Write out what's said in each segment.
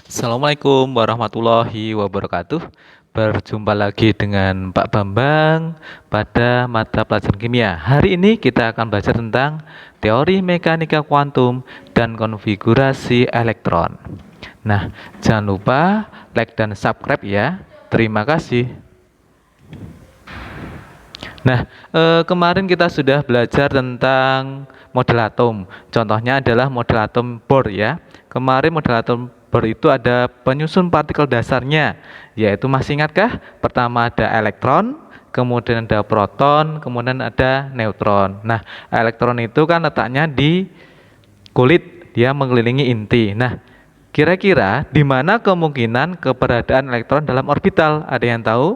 Assalamualaikum warahmatullahi wabarakatuh. Berjumpa lagi dengan Pak Bambang pada mata pelajaran kimia. Hari ini kita akan belajar tentang teori mekanika kuantum dan konfigurasi elektron. Nah, jangan lupa like dan subscribe ya. Terima kasih. Nah, kemarin kita sudah belajar tentang model atom. Contohnya adalah model atom Bohr ya. Kemarin model atom Bohr itu ada penyusun partikel dasarnya, yaitu masih ingatkah? Pertama ada elektron, kemudian ada proton, kemudian ada neutron. Nah, elektron itu kan letaknya di kulit, dia mengelilingi inti. Nah, kira-kira di mana kemungkinan keberadaan elektron dalam orbital? Ada yang tahu?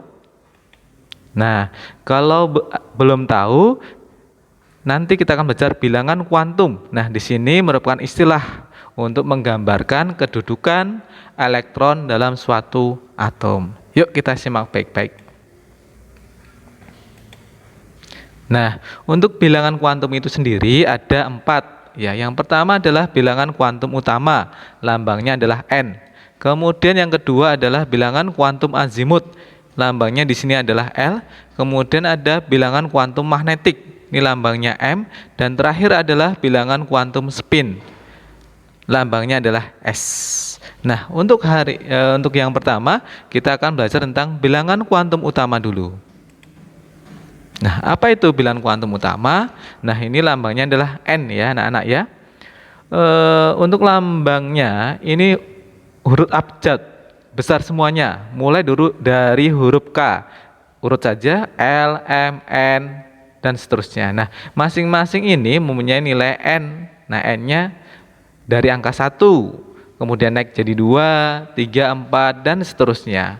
Nah, kalau belum tahu, nanti kita akan belajar bilangan kuantum. Nah, di sini merupakan istilah untuk menggambarkan kedudukan elektron dalam suatu atom. Yuk kita simak baik-baik. Nah, untuk bilangan kuantum itu sendiri ada 4. Ya, yang pertama adalah bilangan kuantum utama, lambangnya adalah N. Kemudian yang kedua adalah bilangan kuantum azimut, lambangnya di sini adalah L. Kemudian ada bilangan kuantum magnetik, ini lambangnya M. Dan terakhir adalah bilangan kuantum spin, lambangnya adalah S. Nah, untuk yang pertama kita akan belajar tentang bilangan kuantum utama dulu. Nah, apa itu bilangan kuantum utama? Nah, ini lambangnya adalah N ya, anak-anak ya. Untuk lambangnya ini huruf abjad besar semuanya, mulai dulu dari huruf K, urut saja L, M, N, dan seterusnya. Nah, masing-masing ini mempunyai nilai N. Nah, N-nya dari angka 1, kemudian naik jadi 2, 3, 4, dan seterusnya.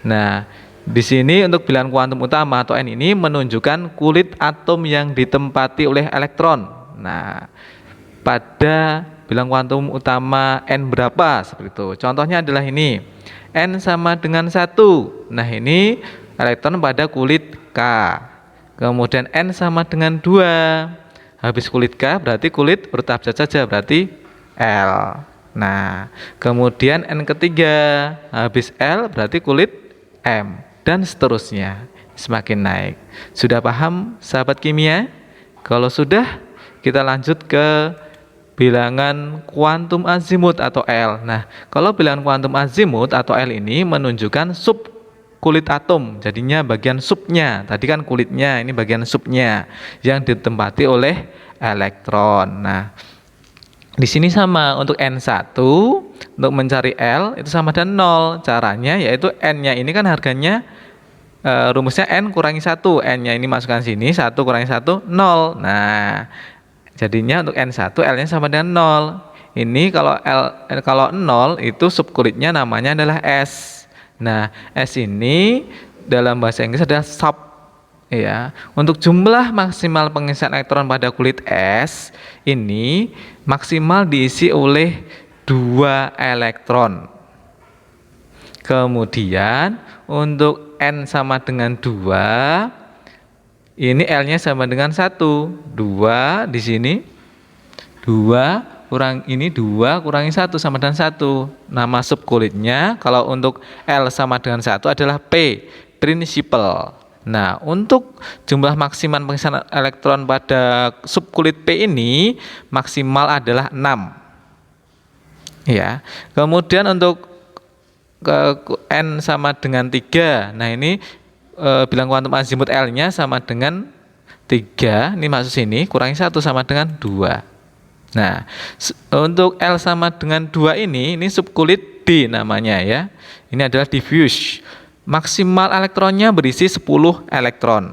Nah, di sini untuk bilangan kuantum utama atau N ini menunjukkan kulit atom yang ditempati oleh elektron. Nah, pada bilangan kuantum utama N berapa seperti itu. Contohnya adalah ini. N sama dengan 1. Nah, ini elektron pada kulit K. Kemudian N sama dengan 2. Habis kulit K berarti kulit urut abjad saja, berarti L. Nah, kemudian N ketiga. Habis L berarti kulit M. Dan seterusnya, semakin naik. Sudah paham sahabat kimia? Kalau sudah, kita lanjut ke bilangan kuantum azimut atau L. Nah, kalau bilangan kuantum azimut atau L ini menunjukkan sub kulit atom, jadinya bagian subnya. Tadi kan kulitnya, ini bagian subnya yang ditempati oleh elektron. Nah, di sini sama untuk N1, untuk mencari L itu sama dengan 0. Caranya yaitu N-nya ini kan harganya rumusnya N kurangi 1. N-nya ini masukkan sini, 1 kurangi 1, 0. Nah, jadinya untuk N1 L-nya sama dengan 0. Ini kalau 0 itu subkulitnya namanya adalah S. Nah, S ini dalam bahasa Inggris adalah sub. Ya, untuk jumlah maksimal pengisian elektron pada kulit S ini maksimal diisi oleh 2 elektron. Kemudian untuk N sama dengan 2, ini L-nya sama dengan 1. 2 di sini 2 kurangi 1 sama dengan 1. Nama subkulitnya kalau untuk L sama dengan 1 adalah P, principal. Nah, untuk jumlah maksimal pengisian elektron pada subkulit P ini maksimal adalah 6. Ya. Kemudian untuk N sama dengan 3. Nah, ini bilang kuantum azimut L-nya sama dengan 3. Ini masuk sini, kurangi 1 sama dengan 2. Nah, untuk L sama dengan 2 ini subkulit D namanya ya. Ini adalah diffuse. Maksimal elektronnya berisi 10 elektron.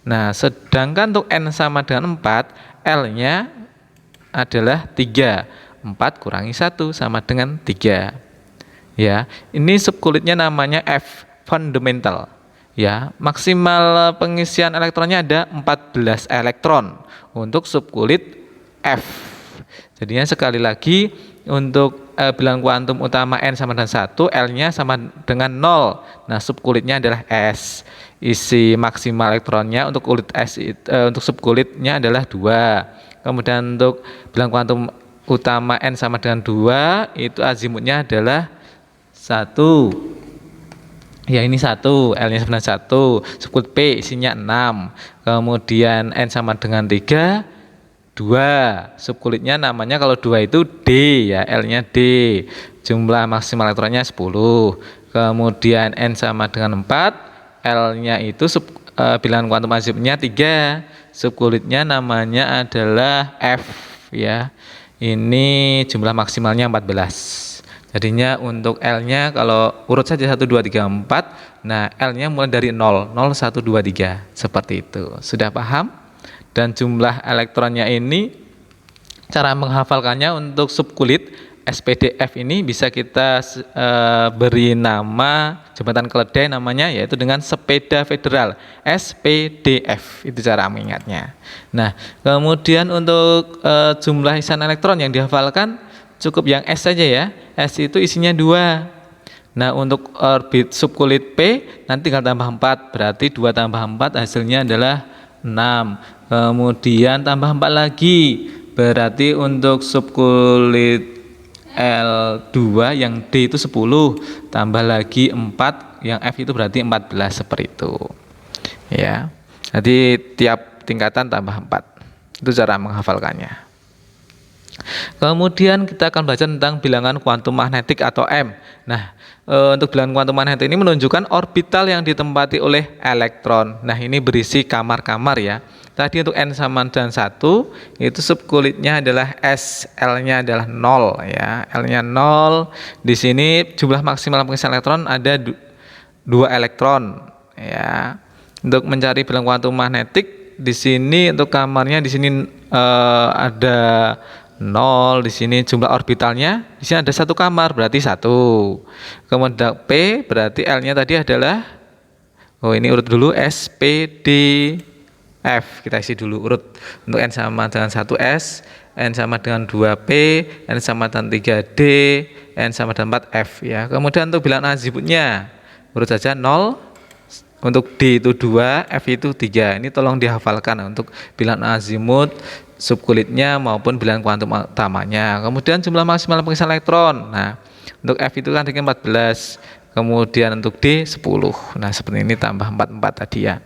Nah, sedangkan untuk N sama dengan 4, L-nya adalah 3. 4 kurangi 1 sama dengan 3. Ya, ini subkulitnya namanya F, fundamental. Ya, maksimal pengisian elektronnya ada 14 elektron untuk subkulit F. Jadinya sekali lagi untuk bilangan kuantum utama N sama dengan 1, L-nya sama dengan 0. Nah, subkulitnya adalah S. Isi maksimal elektronnya untuk kulit S untuk subkulitnya adalah 2. Kemudian untuk bilangan kuantum utama N sama dengan 2, itu azimutnya adalah 1. Ya ini 1, L-nya sebenarnya 1, subkulit P isinya 6. Kemudian N sama dengan 3, 2. Subkulitnya namanya kalau 2 itu D ya, L-nya D. Jumlah maksimal elektronnya 10. Kemudian N sama dengan 4, L-nya itu bilangan kuantum azimutnya 3. Subkulitnya namanya adalah F ya. Ini jumlah maksimalnya 14. Jadinya untuk L-nya kalau urut saja 1, 2, 3, 4. Nah, L-nya mulai dari 0, 0, 1, 2, 3. Seperti itu. Sudah paham? Dan jumlah elektronnya ini, cara menghafalkannya untuk subkulit SPDF ini bisa kita beri nama jembatan keledai namanya, yaitu dengan sepeda federal, SPDF. Itu cara mengingatnya. Nah, kemudian untuk jumlah isian elektron yang dihafalkan cukup yang S saja ya. S itu isinya 2. Nah, untuk orbit subkulit P nanti tinggal tambah 4. Berarti 2 tambah 4 hasilnya adalah 6. Kemudian tambah 4 lagi. Berarti untuk subkulit L2 yang D itu 10. Tambah lagi 4, yang F itu berarti 14, seperti itu. Ya. Jadi tiap tingkatan tambah 4. Itu cara menghafalkannya. Kemudian kita akan belajar tentang bilangan kuantum magnetik atau M. Nah, untuk bilangan kuantum magnetik ini menunjukkan orbital yang ditempati oleh elektron. Nah, ini berisi kamar-kamar ya. Tadi untuk N sama dengan 1, itu subkulitnya adalah S, L-nya adalah 0 ya. L-nya 0. Di sini jumlah maksimal pengisian elektron ada 2 elektron ya. Untuk mencari bilangan kuantum magnetik di sini untuk kamarnya di sini ada 0, di sini jumlah orbitalnya, di sini ada 1 kamar berarti 1. Kemudian P berarti L-nya tadi adalah, ini urut dulu S, P, D, F. Kita isi dulu urut. Untuk N sama dengan 1S, N sama dengan 2P, N sama dengan 3D, N sama dengan 4F ya. Kemudian untuk bilangan azimutnya urut saja 0. Untuk D itu 2, F itu 3. Ini tolong dihafalkan untuk bilangan azimut subkulitnya maupun bilangan kuantum utamanya. Kemudian jumlah maksimal pengisian elektron. Nah, untuk F itu kan 14. Kemudian untuk D 10. Nah, seperti ini tambah 4 tadi ya.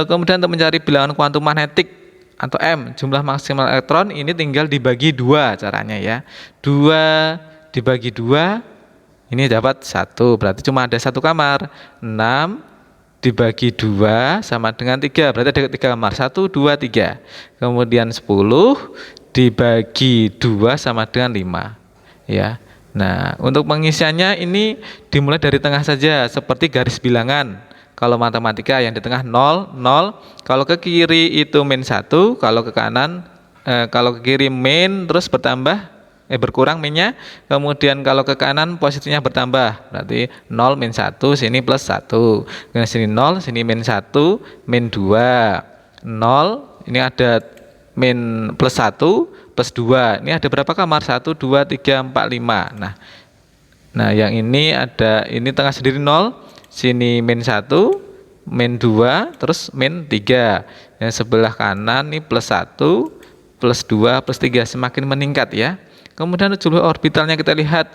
Kemudian untuk mencari bilangan kuantum magnetik atau M, jumlah maksimal elektron ini tinggal dibagi 2 caranya ya. 2 dibagi 2 ini dapat 1, berarti cuma ada 1 kamar. 6 dibagi 2 sama dengan 3, berarti ada 3 kamar. 1, 2, 3. Kemudian 10 dibagi 2 sama dengan 5 ya. Nah, untuk pengisiannya ini dimulai dari tengah saja, seperti garis bilangan. Kalau matematika yang di tengah 0, 0. Kalau ke kiri itu min 1, kalau ke kanan kalau ke kiri min terus berkurang minnya. Kemudian kalau ke kanan posisinya bertambah. Berarti 0 min 1, sini plus 1. Kemudian sini 0, sini min 1, min 2. 0, ini ada min plus 1, plus 2. Ini ada berapa kamar? 1, 2, 3, 4, 5. Nah, yang ini ada, ini tengah sendiri 0. Sini min 1, min 2, terus min 3. Yang sebelah kanan ini plus 1, plus 2, plus 3, semakin meningkat ya. Kemudian jumlah orbitalnya kita lihat.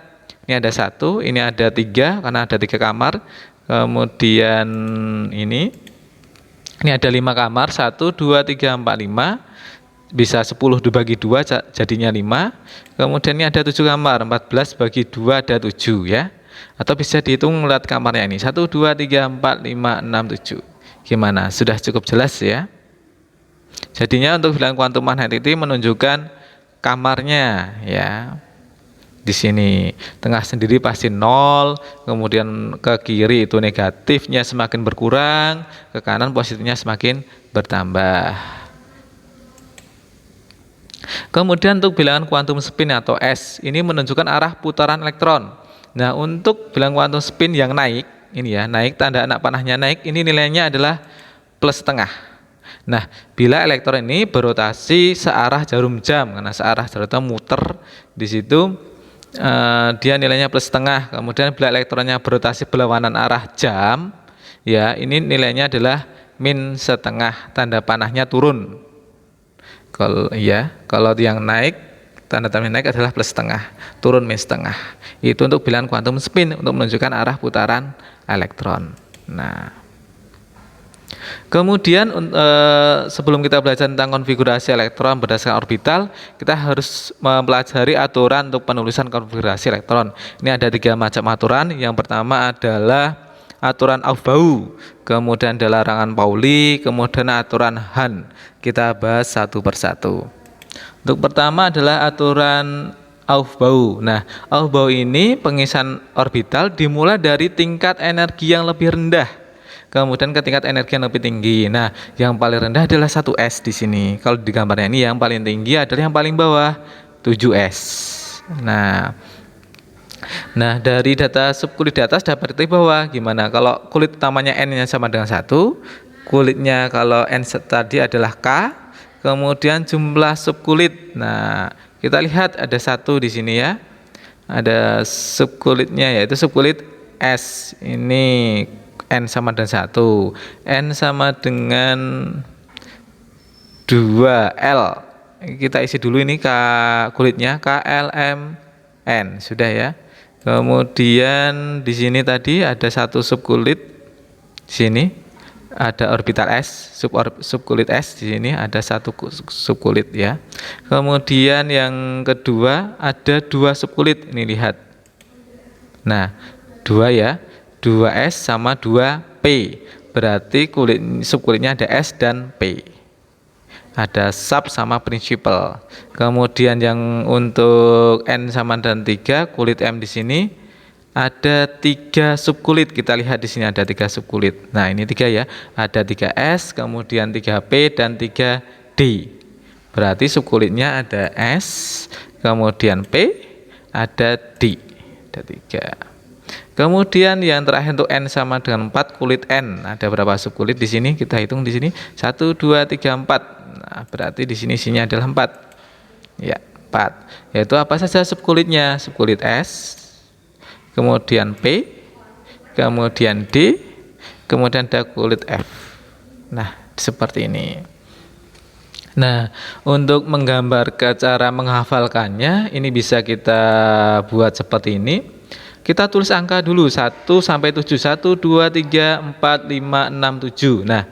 Ini ada 1, ini ada 3 karena ada 3 kamar. Kemudian ini ada 5 kamar, 1, 2, 3, 4, 5. Bisa 10 dibagi 2 jadinya 5. Kemudian ini ada 7 kamar, 14 bagi 2 ada 7 ya. Atau bisa dihitung melihat kamarnya ini 1, 2, 3, 4, 5, 6, 7. Gimana? Sudah cukup jelas ya. Jadinya untuk bilangan kuantum magnetik itu menunjukkan kamarnya ya. Di sini tengah sendiri pasti 0, kemudian ke kiri itu negatifnya semakin berkurang, ke kanan positifnya semakin bertambah. Kemudian untuk bilangan kuantum spin atau S, ini menunjukkan arah putaran elektron. Nah, untuk bilangan kuantum spin yang naik, ini ya, naik tanda anak panahnya naik, ini nilainya adalah plus setengah. Nah, bila elektron ini berotasi searah jarum jam, karena searah jarum jam muter di situ, dia nilainya plus setengah. Kemudian bila elektronnya berotasi berlawanan arah jam, ya, ini nilainya adalah min setengah, tanda panahnya turun. Kalau yang naik tanda naik adalah plus setengah, turun minus setengah. Itu untuk bilangan quantum spin untuk menunjukkan arah putaran elektron. Nah, kemudian sebelum kita belajar tentang konfigurasi elektron berdasarkan orbital, kita harus mempelajari aturan untuk penulisan konfigurasi elektron. Ini ada 3 macam aturan. Yang pertama adalah aturan Aufbau, kemudian ada larangan Pauli, kemudian aturan Hahn. Kita bahas satu persatu. Untuk pertama adalah aturan Aufbau. Nah, Aufbau ini pengisian orbital dimulai dari tingkat energi yang lebih rendah, kemudian ke tingkat energi yang lebih tinggi. Nah, yang paling rendah adalah 1s di sini. Kalau di gambarnya ini yang paling tinggi adalah yang paling bawah, 7s. Nah, dari data subkulit di atas dapat diketahui bahwa gimana kalau kulit utamanya N-nya sama dengan 1, kulitnya kalau N tadi adalah K, kemudian jumlah subkulit. Nah, kita lihat ada 1 di sini ya. Ada subkulitnya yaitu subkulit S. Ini N sama dengan 1. N sama dengan 2L. Kita isi dulu ini kulitnya KLMN. Sudah ya. Kemudian di sini tadi ada 1 subkulit. Di sini ada orbital S, subkulit S di sini ada 1 subkulit ya. Kemudian yang kedua ada 2 subkulit. Ini lihat. Nah, 2 ya. 2S sama 2P. Berarti subkulitnya ada S dan P. Ada sub sama principal. Kemudian yang untuk N sama dengan 3, kulit M di sini ada 3 subkulit. Kita lihat di sini ada 3 subkulit. Nah, ini 3 ya. Ada 3S, kemudian 3P dan 3D. Berarti subkulitnya ada S, kemudian P, ada D. Ada 3. Kemudian yang terakhir untuk N sama dengan 4, kulit N. Ada berapa subkulit di sini? Kita hitung di sini. 1 2 3 4. Nah, berarti di sini isinya adalah 4. Ya, 4. Yaitu apa saja subkulitnya? Subkulit S, kemudian P, kemudian D, kemudian ada kulit F. Nah, seperti ini. Nah, untuk menggambarkan cara menghafalkannya, ini bisa kita buat seperti ini. Kita tulis angka dulu 1 sampai 7. 1 2 3 4 5 6 7. Nah,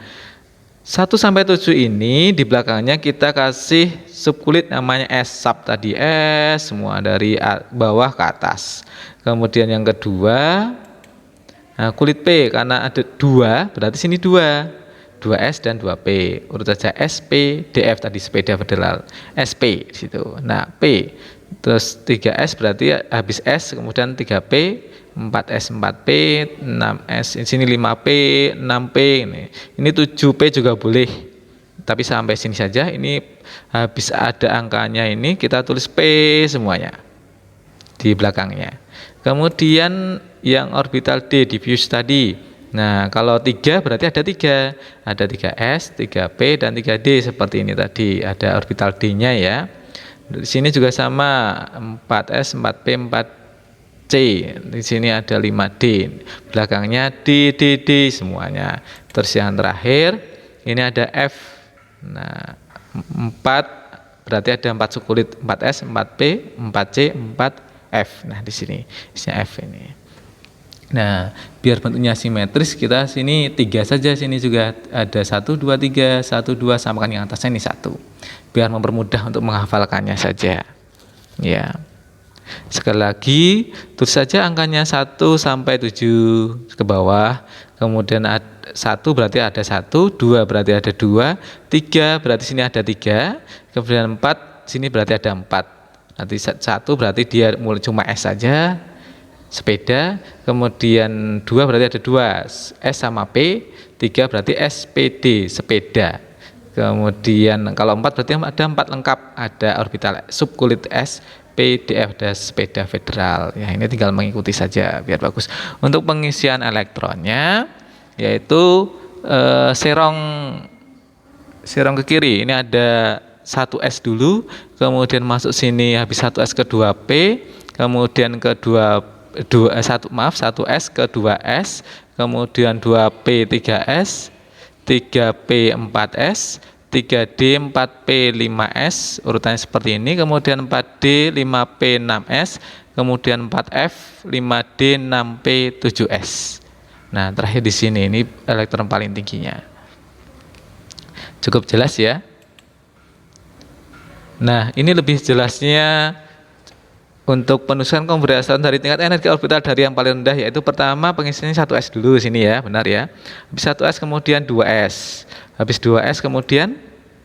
1 sampai 7 ini di belakangnya kita kasih subkulit namanya S, sub tadi S semua dari bawah ke atas. Kemudian yang kedua, nah, kulit P karena ada 2, berarti sini 2S dan 2P. Urut saja SP, DF tadi sepeda federal. SP di situ. Nah, P terus 3S berarti habis S, kemudian 3P, 4S, 4P, 6S, di sini 5P, 6P ini 7P juga boleh. Tapi sampai sini saja. Ini habis ada angkanya ini kita tulis P semuanya di belakangnya. Kemudian yang orbital D diffuse tadi. Nah, kalau 3 berarti ada 3. Ada 3S, 3P dan 3D seperti ini tadi. Ada orbital D-nya ya. Di sini juga sama 4S, 4P, 4C. Di sini ada 5D. Belakangnya D, D, D semuanya. Terus yang terakhir ini ada F. Nah, 4 berarti ada 4 subkulit, 4S, 4P, 4C, 4F. Nah, di sini isinya F ini. Nah, biar bentuknya simetris kita sini 3 saja, sini juga ada 1 2 3, 1 2 samakan yang atasnya ini 1. Biar mempermudah untuk menghafalkannya saja. Ya. Sekali lagi, tulis saja angkanya 1 sampai 7 ke bawah. Kemudian 1 berarti ada 1, 2 berarti ada 2, 3 berarti sini ada 3, kemudian 4 sini berarti ada 4. Nanti 1 berarti dia mulai cuma S saja, sepeda, kemudian 2 berarti ada 2, S sama P, 3 berarti SPD, sepeda. Kemudian kalau 4 berarti ada 4 lengkap, ada orbital subkulit S, PDF, ada sepeda federal. Ya, ini tinggal mengikuti saja biar bagus. Untuk pengisian elektronnya yaitu serong ke kiri. Ini ada 1S dulu, kemudian masuk sini habis 1S ke 2P, kemudian ke 1S ke 2S, kemudian 2P 3S, 3P 4S, 3D, 4P, 5S, urutannya seperti ini. Kemudian 4D, 5P, 6S, kemudian 4F, 5D, 6P, 7S. Nah, terakhir di sini ini elektron paling tingginya. Cukup jelas ya. Nah, ini lebih jelasnya untuk penulisan keberhasilan dari tingkat energi orbital dari yang paling rendah, yaitu pertama pengisiannya 1S dulu sini ya, benar ya. Habis 1S kemudian 2S. Habis 2S kemudian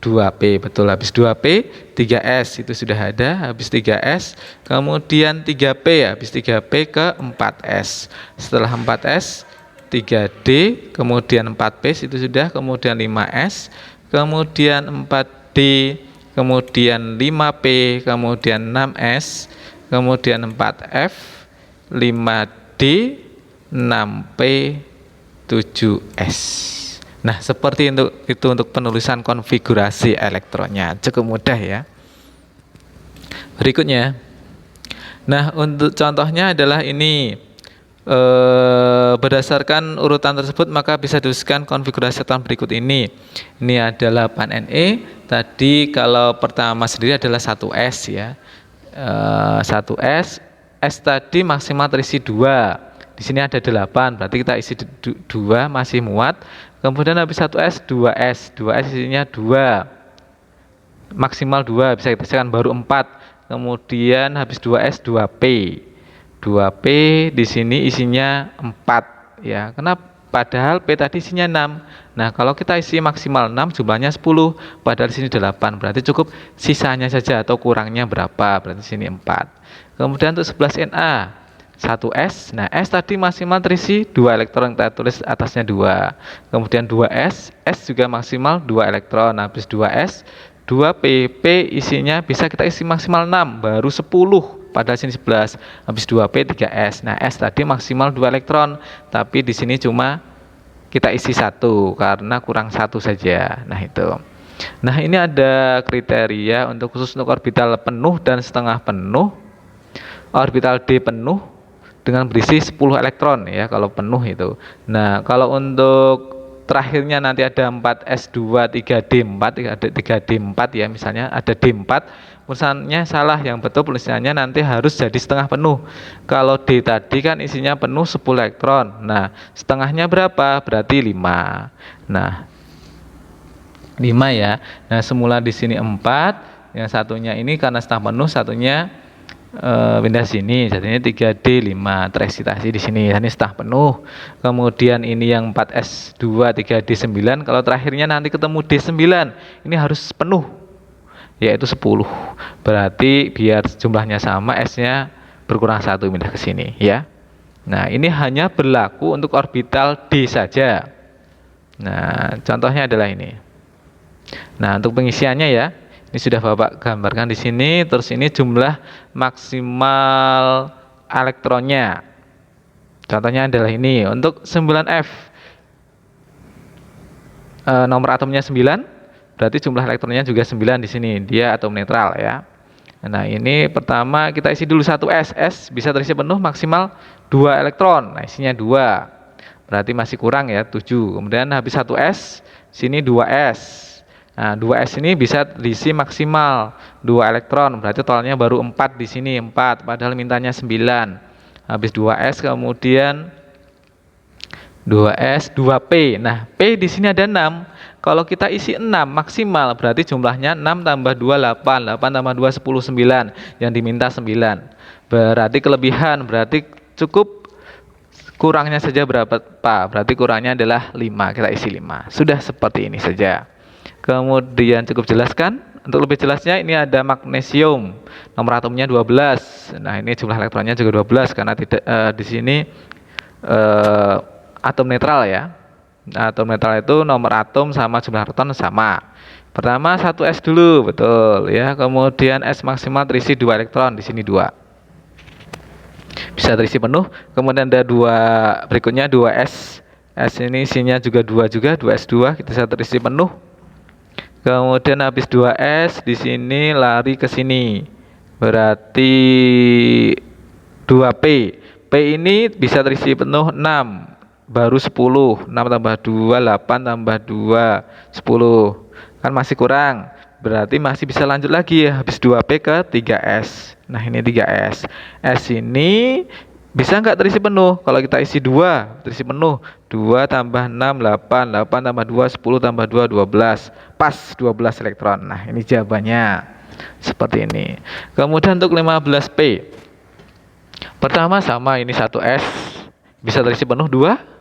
2P, betul. Habis 2P 3S itu sudah ada. Habis 3S kemudian 3P, habis 3P ke 4S. Setelah 4S 3D, kemudian 4P itu sudah, kemudian 5S, kemudian 4D, kemudian 5P, kemudian 6S, kemudian 4F, 5D, 6P, 7S. Nah, seperti itu untuk penulisan konfigurasi elektronnya. Cukup mudah ya. Berikutnya. Nah, untuk contohnya adalah ini. Berdasarkan urutan tersebut maka bisa dituliskan konfigurasi elektron berikut ini. Ini adalah 8Ne. Tadi kalau pertama sendiri adalah 1S ya. 1S, S tadi maksimal terisi 2. Di sini ada 8, berarti kita isi 2 masih muat. Kemudian habis 1S 2S, 2S isinya 2. Maksimal 2 bisa kita isikan baru 4. Kemudian habis 2S 2P. 2P di sini isinya 4 ya. Kenapa? Padahal P tadi isinya 6. Nah, kalau kita isi maksimal 6 jumlahnya 10, padahal di sini 8. Berarti cukup sisanya saja atau kurangnya berapa? Berarti di sini 4. Kemudian untuk 11Na 1S. Nah, S tadi maksimal terisi 2 elektron, kita tulis atasnya 2. Kemudian 2S, S juga maksimal 2 elektron. Habis 2S 2P, P isinya bisa kita isi maksimal 6, baru 10. Padahal sini 11. Habis 2P 3S. Nah, S tadi maksimal 2 elektron, tapi di sini cuma kita isi 1 karena kurang 1 saja. Nah, itu. Nah, ini ada kriteria untuk khusus untuk orbital penuh dan setengah penuh. Orbital D penuh dengan berisi 10 elektron ya kalau penuh itu. Nah, kalau untuk terakhirnya nanti ada 4S2, 3D4, 3D4 ya, misalnya ada D4, tulisannya salah, yang betul tulisannya nanti harus jadi setengah penuh. Kalau D tadi kan isinya penuh 10 elektron. Nah, setengahnya berapa? Berarti 5. Nah, 5 ya. Nah, semula di sini 4, yang satunya ini karena setengah penuh, satunya pindah sini, jadinya 3D 5 tereksitasi di sini. Ini setengah penuh. Kemudian ini yang 4S2 3D 9, kalau terakhirnya nanti ketemu D9, ini harus penuh, yaitu 10. Berarti biar jumlahnya sama, S-nya berkurang 1 pindah ke sini ya. Nah, ini hanya berlaku untuk orbital D saja. Nah, contohnya adalah ini. Nah, untuk pengisiannya ya. Ini sudah Bapak gambarkan di sini. Terus ini jumlah maksimal elektronnya. Contohnya adalah ini. Untuk 9F, nomor atomnya 9, berarti jumlah elektronnya juga 9 di sini. Dia atom netral ya. Nah, ini pertama kita isi dulu 1S. S bisa terisi penuh maksimal 2 elektron. Nah, isinya 2. Berarti masih kurang ya, 7. Kemudian habis 1S, sini 2S. Nah, 2S ini bisa diisi maksimal 2 elektron, berarti totalnya baru 4 di sini, 4, padahal mintanya 9. Habis 2S kemudian 2S, 2P. Nah, P di sini ada 6. Kalau kita isi 6 maksimal, berarti jumlahnya 6 tambah 2, 8. 8 tambah 2, 10, 9. Yang diminta 9. Berarti kelebihan, berarti cukup kurangnya saja berapa, Pak? Berarti kurangnya adalah 5, kita isi 5. Sudah seperti ini saja. Kemudian cukup jelaskan. Untuk lebih jelasnya ini ada magnesium, nomor atomnya 12. Nah, ini jumlah elektronnya juga 12 karena tidak di sini atom netral ya. Nah, atom netral itu nomor atom sama jumlah proton sama. Pertama 1S dulu, betul ya. Kemudian S maksimal terisi 2 elektron, di sini 2. Bisa terisi penuh. Kemudian ada 2 berikutnya 2S. S ini isinya juga 2 juga, 2S2 kita bisa terisi penuh. Kemudian habis 2S di sini lari ke sini. Berarti 2P. P ini bisa terisi penuh 6, baru 10. 6 tambah 2, 8 tambah 2, 10. kan masih kurang. Berarti masih bisa lanjut lagi ya, habis 2P ke 3S. Nah, ini 3S. S ini bisa nggak terisi penuh? Kalau kita isi 2, terisi penuh. 2 tambah 6, 8. 8 tambah 2, 10 tambah 2, 12. Pas 12 elektron. Nah, ini jawabannya. Seperti ini. Kemudian untuk 15P. Pertama sama, ini 1S. Bisa terisi penuh 2?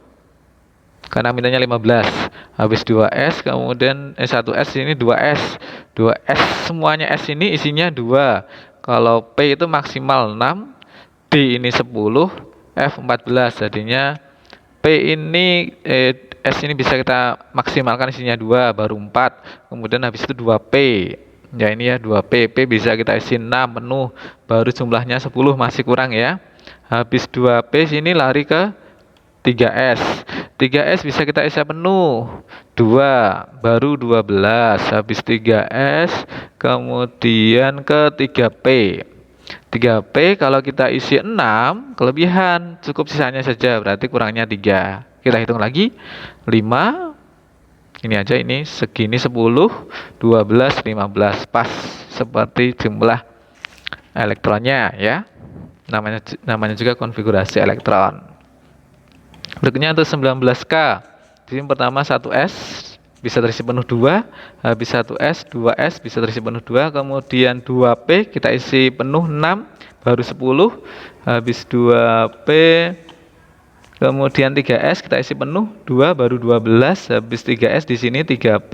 Karena mintanya 15. Habis 2S, kemudian 1S ini 2S. 2S semuanya S ini isinya 2. Kalau P itu maksimal 6, D ini 10, F 14. Jadinya P ini S ini bisa kita maksimalkan isinya 2, baru 4. Kemudian habis itu 2P. Ya ini ya 2P. P bisa kita isi 6 penuh, baru jumlahnya 10, masih kurang ya. Habis 2P sini lari ke 3S. 3S bisa kita isi penuh 2, baru 12. Habis 3S kemudian ke 3P. 3P kalau kita isi 6 kelebihan, cukup sisanya saja, berarti kurangnya 3. Kita hitung lagi. 5, ini aja, ini segini 10, 12, 15. Pas seperti jumlah elektronnya ya. Namanya juga konfigurasi elektron. Berikutnya untuk 19K. Jadi pertama 1S bisa terisi penuh 2, habis 1S, 2S bisa terisi penuh 2, kemudian 2P kita isi penuh 6, baru 10, habis 2P, kemudian 3S kita isi penuh 2, baru 12, habis 3S di sini 3P.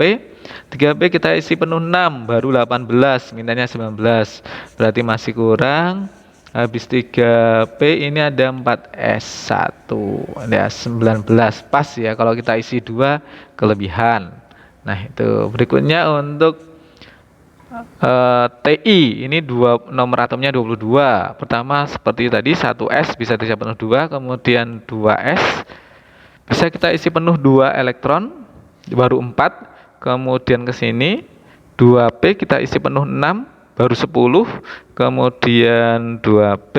3P kita isi penuh 6, baru 18, mintanya 19. Berarti masih kurang. Habis 3P ini ada 4S 1, ada 19, pas ya kalau kita isi 2 kelebihan. Nah, itu berikutnya untuk TI ini nomor atomnya 22. Pertama seperti tadi 1S bisa terisi penuh 2, kemudian 2S bisa kita isi penuh 2 elektron, baru 4. Kemudian ke sini 2P kita isi penuh 6, baru 10. Kemudian 2P,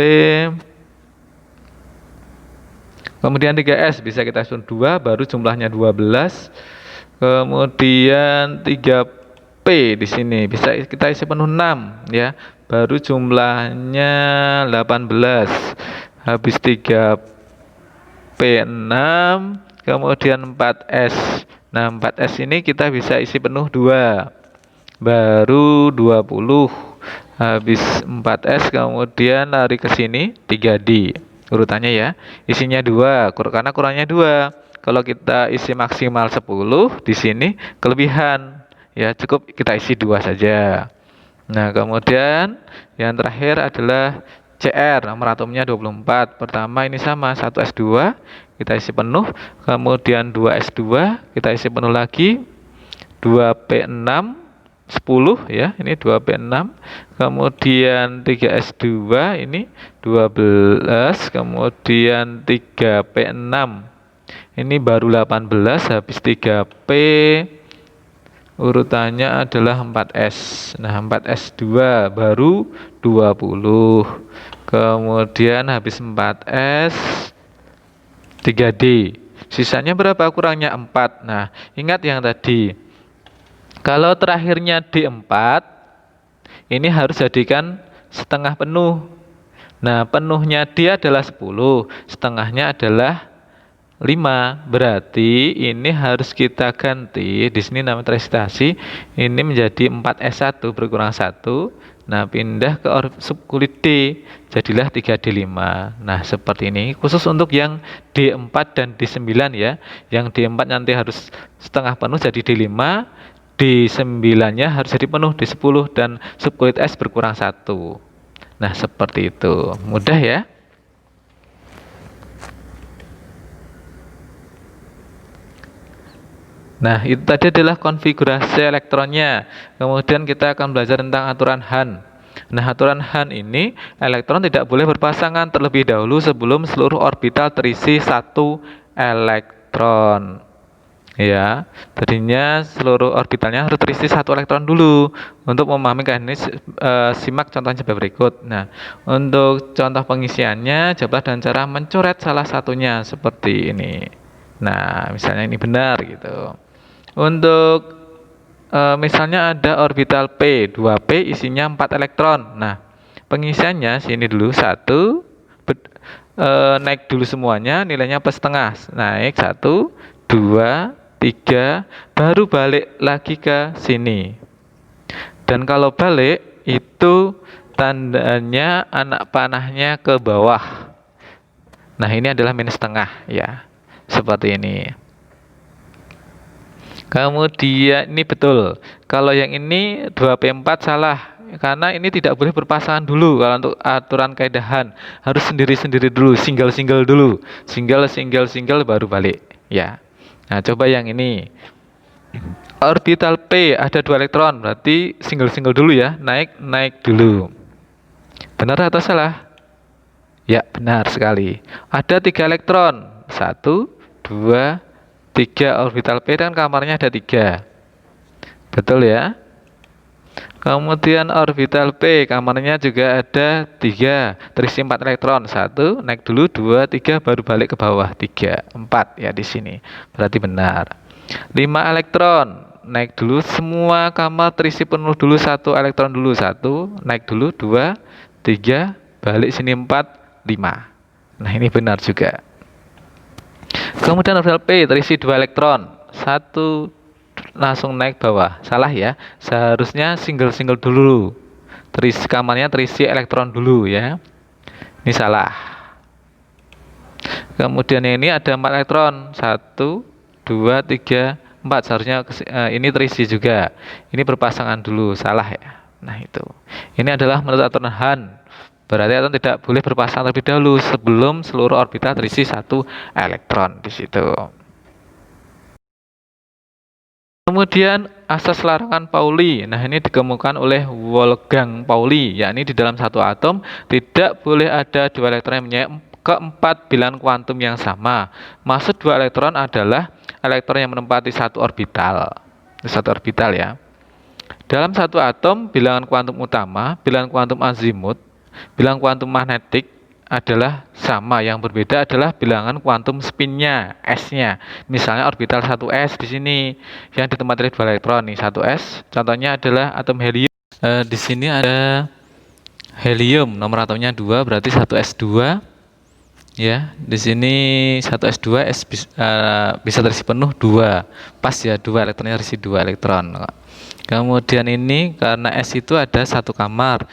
kemudian 3S bisa kita isi 2, baru jumlahnya 12. Kemudian 3P di sini bisa kita isi penuh 6 ya, baru jumlahnya 18. Habis 3P 6, kemudian 4S. Nah, 4S ini kita bisa isi penuh 2, baru 20. Habis 4S kemudian lari ke sini 3D urutannya ya, isinya 2 karena kurangnya 2. Kalau kita isi maksimal 10, di sini kelebihan ya, cukup kita isi 2 saja. Nah, kemudian yang terakhir adalah CR, nomor atomnya 24. Pertama ini sama 1S2 kita isi penuh, kemudian 2S2 kita isi penuh lagi, 2P6 10 ya, ini 2P6, kemudian 3S2 ini 12, kemudian 3P6 ini baru 18, habis 3P urutannya adalah 4S. Nah, 4S2 baru 20, kemudian habis 4S 3D, sisanya berapa? Kurangnya 4. Nah, ingat yang tadi, kalau terakhirnya D4, ini harus jadikan setengah penuh. Nah, penuhnya D adalah 10, setengahnya adalah 5. Berarti ini harus kita ganti. Di sini namanya transitasi, ini menjadi 4S1 berkurang 1. Nah, pindah ke subkulit D, jadilah 3D5. Nah, seperti ini. Khusus untuk yang D4 dan D9 ya. Yang D4 nanti harus setengah penuh jadi D5. D9-nya harus jadi penuh D10 dan subkulit S berkurang 1. Nah, seperti itu. Mudah ya. Nah, itu tadi adalah konfigurasi elektronnya. Kemudian kita akan belajar tentang aturan Han. Nah, aturan Han ini, elektron tidak boleh berpasangan terlebih dahulu sebelum seluruh orbital terisi 1 elektron. Ya, tadinya seluruh orbitalnya harus terisi 1 elektron dulu. Untuk memahami ini simak contohnya sebagai berikut. Nah, untuk contoh pengisiannya, coba dengan cara mencoret salah satunya seperti ini. Nah, misalnya ini benar gitu. Untuk misalnya ada orbital P, 2P isinya 4 elektron. Nah, pengisiannya sini dulu 1, naik dulu semuanya, nilainya plus setengah. Naik 1, 2, 3, baru balik lagi ke sini. Dan kalau balik itu tandanya anak panahnya ke bawah. Nah, ini adalah minus setengah ya. Seperti ini. Kemudian ini betul. Kalau yang ini 2P4 salah. Karena ini tidak boleh berpasangan dulu. Kalau untuk aturan kaedahan harus sendiri-sendiri dulu, single-single dulu. Single baru balik ya. Nah, coba yang ini. Orbital P ada 2 elektron, berarti single-single dulu ya. Naik dulu. Benar atau salah? Ya, benar sekali. Ada 3 elektron. 1, 2, 3 orbital P dan kamarnya ada 3. Betul ya? Kemudian orbital P kamarnya juga ada 3, terisi 4 elektron. 1 naik dulu, 2, 3 baru balik ke bawah. 3, 4 ya di sini. Berarti benar. 5 elektron. Naik dulu semua kamar terisi penuh dulu, 1 elektron dulu. 1 naik dulu, 2, 3 balik sini 4, 5. Nah, ini benar juga. Kemudian orbital P terisi 2 elektron. 1 langsung naik bawah. Salah ya. Seharusnya single dulu. Kamarnya terisi elektron dulu ya. Ini salah. Kemudian ini ada 4 elektron. 1, 2, 3, 4. Seharusnya ini terisi juga. Ini berpasangan dulu. Salah ya. Nah, itu. Ini adalah menurut aturan Hahn. Berarti atom tidak boleh berpasangan terlebih dahulu sebelum seluruh orbital terisi 1 elektron di situ. Kemudian asas larangan Pauli. Nah, ini dikemukakan oleh Wolfgang Pauli, yakni di dalam satu atom tidak boleh ada 2 elektron yang mempunyai keempat bilangan kuantum yang sama. Maksud 2 elektron adalah elektron yang menempati satu orbital. Satu orbital ya. Dalam satu atom, bilangan kuantum utama, bilangan kuantum azimut, bilangan kuantum magnetik adalah sama. Yang berbeda adalah bilangan kuantum spinnya, S-nya. Misalnya orbital 1s di sini yang ditempati oleh 2 elektron nih, 1s. Contohnya adalah atom helium. Di sini ada helium, nomor atomnya 2, berarti 1s2. Ya, di sini 1s2 bisa terisi penuh 2. Pas ya, 2 elektronnya terisi 2 elektron. Kemudian ini karena S itu ada satu kamar,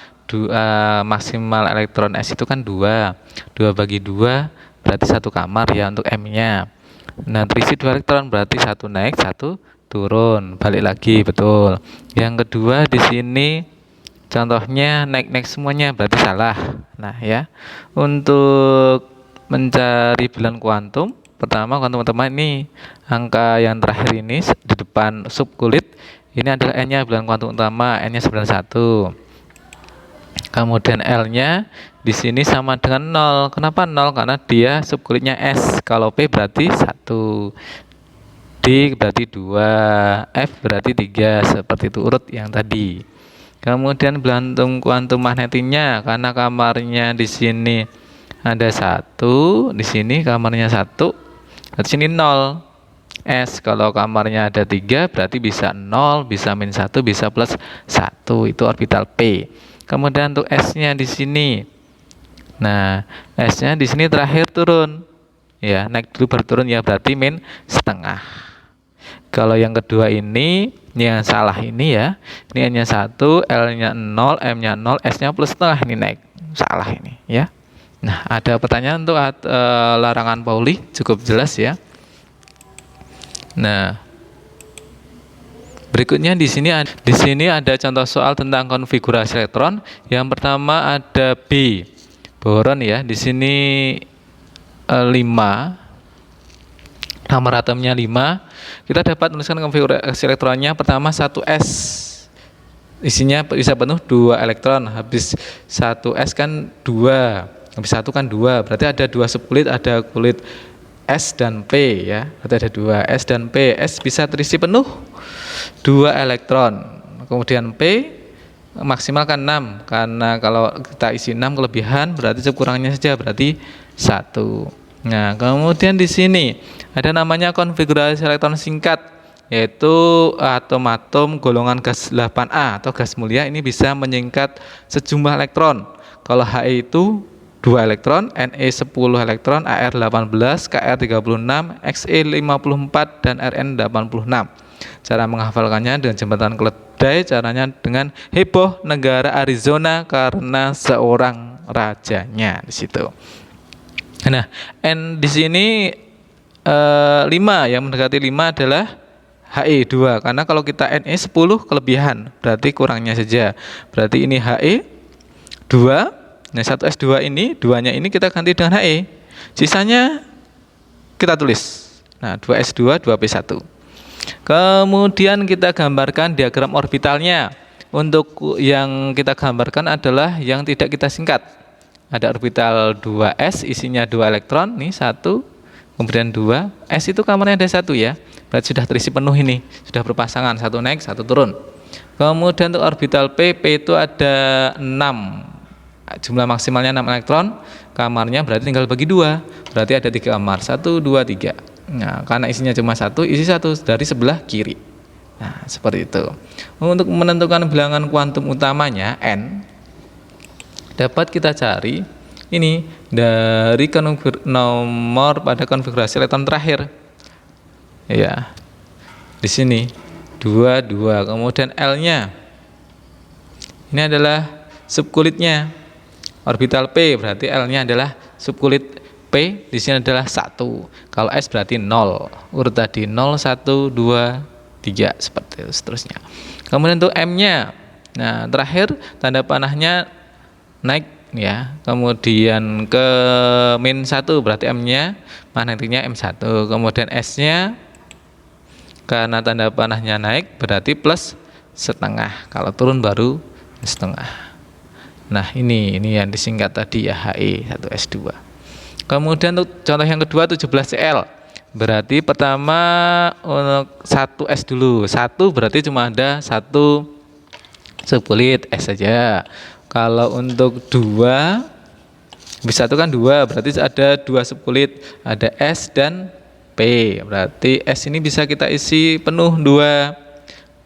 maksimal elektron S itu kan 2 bagi 2 berarti satu kamar ya untuk M-nya. Nah, terisi 2 elektron berarti 1 naik 1 turun, balik lagi. Betul. Yang kedua di sini contohnya naik semuanya berarti salah. Nah ya, untuk mencari bilangan kuantum, pertama teman-teman ini angka yang terakhir ini di depan subkulit ini adalah N-nya bilangan kuantum utama, N-nya 91. Kemudian L-nya di sini sama dengan 0. Kenapa 0? Karena dia subkulitnya S. Kalau P berarti 1, D berarti 2, F berarti 3. Seperti itu urut yang tadi. Kemudian bilangan kuantum magnetiknya karena kamarnya di sini ada 1, di sini kamarnya 1, di sini 0. S kalau kamarnya ada 3 berarti bisa 0, bisa -1, bisa +1. Itu orbital P. Kemudian untuk S-nya di sini. Nah, S-nya di sini terakhir turun. Ya, naik dulu baru turun ya, berarti -setengah. Kalau yang kedua ini yang salah ini ya. Ini N-nya 1, L-nya 0, M-nya 0, S-nya +setengah, ini naik. Salah ini ya. Nah, ada pertanyaan untuk larangan Pauli, cukup jelas ya. Nah, berikutnya di sini ada contoh soal tentang konfigurasi elektron. Yang pertama ada B, boron ya. Di sini 5, nomor atomnya 5. Kita dapat menuliskan konfigurasi elektronnya. Pertama 1s, isinya bisa penuh 2 elektron. Habis 1s kan 2, habis 1 kan 2. Berarti ada 2 subkulit, ada kulit S dan P ya, berarti ada 2 S dan P. S bisa terisi penuh 2 elektron. Kemudian P maksimal kan 6, karena kalau kita isi 6 kelebihan berarti kurangnya saja, berarti 1. Nah, kemudian di sini ada namanya konfigurasi elektron singkat. yaitu atom-atom golongan gas 8A atau gas mulia ini bisa menyingkat sejumlah elektron. Kalau He itu 2 elektron, Ne 10 elektron, Ar 18, Kr 36, Xe 54 dan Rn 86. Cara menghafalkannya dengan jembatan keledai, caranya dengan heboh negara Arizona karena seorang rajanya di situ. Nah, N di sini 5, yang mendekati 5 adalah He 2, karena kalau kita Ne 10 kelebihan, berarti kurangnya saja. Berarti ini He 2. Nah, 1S2 ini, 2-nya ini kita ganti dengan He. Sisanya kita tulis. Nah, 2S2, 2P1. Kemudian kita gambarkan diagram orbitalnya. Untuk yang kita gambarkan adalah yang tidak kita singkat. Ada orbital 2S, isinya 2 elektron, nih 1, kemudian 2. S itu kamarnya ada 1 ya. Berarti sudah terisi penuh ini, sudah berpasangan, 1 naik, 1 turun. Kemudian untuk orbital P itu ada 6. Jumlah maksimalnya 6 elektron, kamarnya berarti tinggal bagi 2. Berarti ada 3 kamar, 1, 2, 3. Nah, karena isinya cuma 1, isi 1 dari sebelah kiri. Nah, seperti itu. Untuk menentukan bilangan kuantum utamanya N, dapat kita cari ini dari nomor pada konfigurasi elektron terakhir. Ya. Di sini 22, kemudian L-nya. Ini adalah subkulitnya. Orbital P berarti L-nya adalah subkulit P, di sini adalah 1. Kalau S berarti 0. Urut tadi 0, 1, 2, 3 seperti itu seterusnya. Kemudian untuk M-nya. Nah, terakhir tanda panahnya naik ya. Kemudian ke -1 berarti M-nya magnetiknya M1. Kemudian S-nya karena tanda panahnya naik berarti plus setengah. Kalau turun baru setengah. Nah, ini yang disingkat tadi ya, He 1S2. Kemudian untuk contoh yang kedua 17Cl. Berarti pertama untuk 1S dulu. 1 berarti cuma ada 1 subkulit S saja. Kalau untuk 2, bisa itu kan 2, berarti ada 2 subkulit, ada S dan P. Berarti S ini bisa kita isi penuh 2.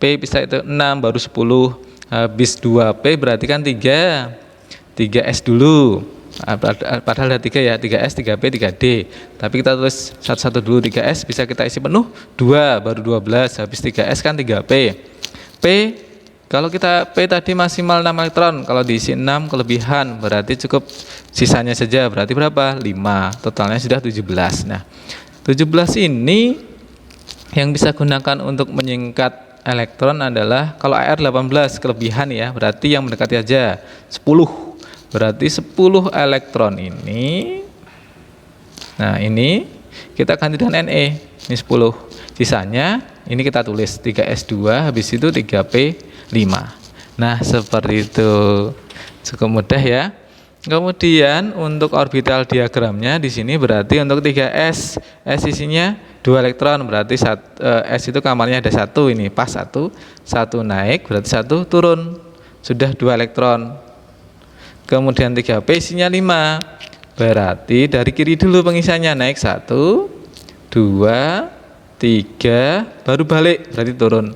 P bisa itu 6 baru 10. Habis 2P berarti kan 3S dulu. Padahal ada 3 ya, 3S, 3P, 3D. Tapi kita tulis satu-satu dulu. 3S bisa kita isi penuh 2 baru 12. Habis 3S kan 3P. P kalau kita P tadi maksimal 6 elektron, kalau diisi 6 kelebihan berarti cukup sisanya saja, berarti berapa? 5. Totalnya sudah 17. Nah, 17 ini yang bisa gunakan untuk menyingkat elektron adalah kalau Ar 18 kelebihan ya, berarti yang mendekati aja 10. Berarti 10 elektron ini. Nah, ini kita ganti dengan Ne. Ini 10. Sisanya ini kita tulis 3S2, habis itu 3P5. Nah, seperti itu. Cukup mudah ya. Kemudian untuk orbital diagramnya di sini berarti untuk 3S, S isinya 2 elektron, berarti S itu kamarnya ada 1, ini pas 1 naik berarti 1 turun, sudah 2 elektron. Kemudian 3P isinya 5, berarti dari kiri dulu pengisiannya, naik 1, 2, 3, baru balik berarti turun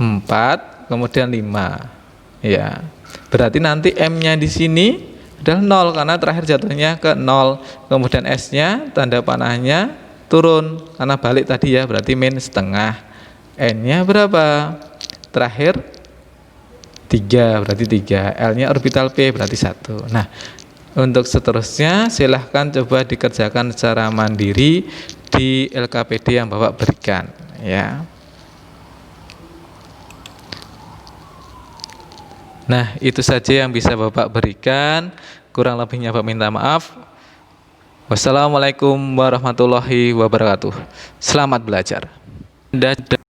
4, kemudian 5 ya. Berarti nanti M-nya di sini adalah 0 karena terakhir jatuhnya ke 0. Kemudian S-nya tanda panahnya turun karena balik tadi ya, berarti min setengah. N-nya berapa? Terakhir 3, berarti 3. L-nya orbital P berarti 1. Nah, untuk seterusnya silahkan coba dikerjakan secara mandiri di LKPD yang Bapak berikan ya. Nah, itu saja yang bisa Bapak berikan. Kurang lebihnya Bapak minta maaf. Wassalamualaikum warahmatullahi wabarakatuh. Selamat belajar. Dadah.